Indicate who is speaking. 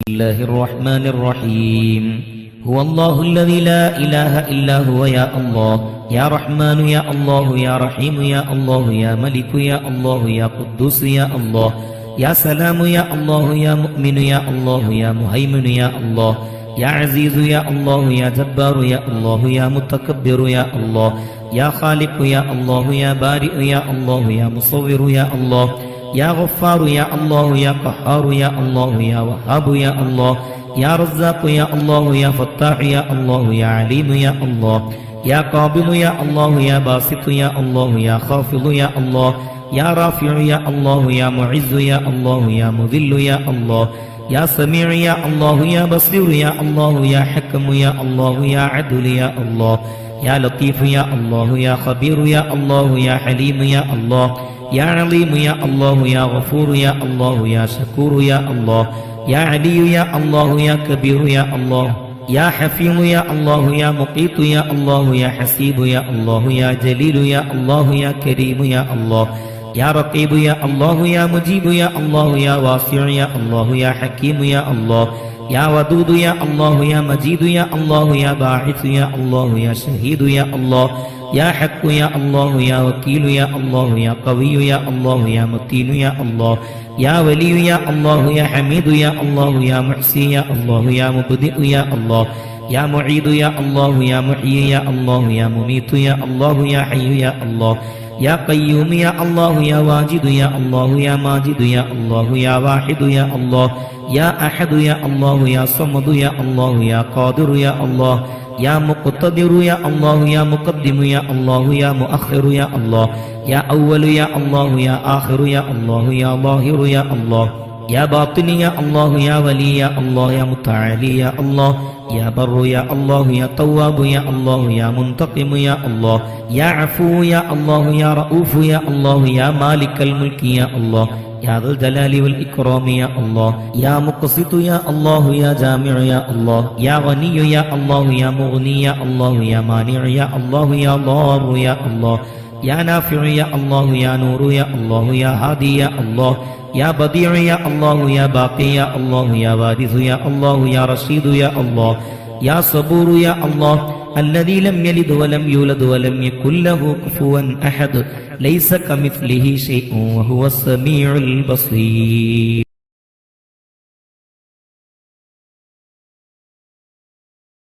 Speaker 1: الله الرحمن الرحيم هو الله الذي لا إله إلا هو يا الله يا رحمن يا الله يا رحيم يا الله يا ملك يا الله يا قدوس يا الله يا سلام يا الله يا مؤمن يا الله يا مهيمن يا الله يا عزيز يا الله يا جبار يا الله يا متكبر يا الله يا خالق يا الله يا بارئ يا الله يا مصور يا الله يا غفار يا الله يا قهار يا الله يا وهاب يا الله يا رزاق يا الله يا فتاح يا الله يا عليم يا الله يا قابض يا الله يا باسط يا الله يا خافض يا الله يا رافع يا الله يا معز يا الله يا مذل يا الله يا سميع يا الله يا بصير يا الله يا حكم يا الله يا عدل يا الله يا لطيف يا الله يا خبير يا الله يا حليم يا الله يا عليم يا الله يا غفور يا الله يا شكور يا الله يا علي يا الله يا كبير يا الله يا حفيظ يا الله يا مقيت يا الله يا حسيب يا الله يا جليل يا الله يا كريم يا الله يا رقيب يا الله يا مجيب يا الله يا واسع يا الله يا حكيم يا الله يا ودود يا الله يا مجيد يا الله يا باعث يا الله يا شهيد يا الله يا حق يا الله يا وكيل يا الله يا قوي يا الله يا متين يا الله يا ولي يا الله يا حميد يا الله يا محسي يا الله يا مبدئ يا الله يا معيد يا الله يا محيي يا الله يا مميت يا الله يا حي يا الله يا قيوم يا الله يا واجد يا الله يا ماجد يا الله يا واحد يا الله يا أحد يا الله يا صمد يا الله يا قادر يا الله يا مقتدر يا الله يا مقدم يا الله يا مؤخر يا الله يا أول يا الله يا آخر يا الله يا ظاهر يا الله يا باطن يا الله يا ولي يا الله يا متعالي يا الله يا بر يا الله يا تواب يا الله يا منتقم يا الله يا عفو يا الله يا رؤوف يا الله يا مالك الملك يا الله يا ذا الجلال والإكرام يا الله يا مقسط يا الله يا جامع يا الله يا غني يا الله يا مغني يا الله يا مانع يا الله يا ضار يا الله يا نافع يا الله يا نور يا الله يا هادي يا الله يا بديع يا الله يا باقي يا الله يا وارث يا الله يا رشيد يا الله يا صبور يا الله الذي لم يلد ولم يولد ولم يكن له كفوا أحد ليس كمثله شيء وهو السميع البصير.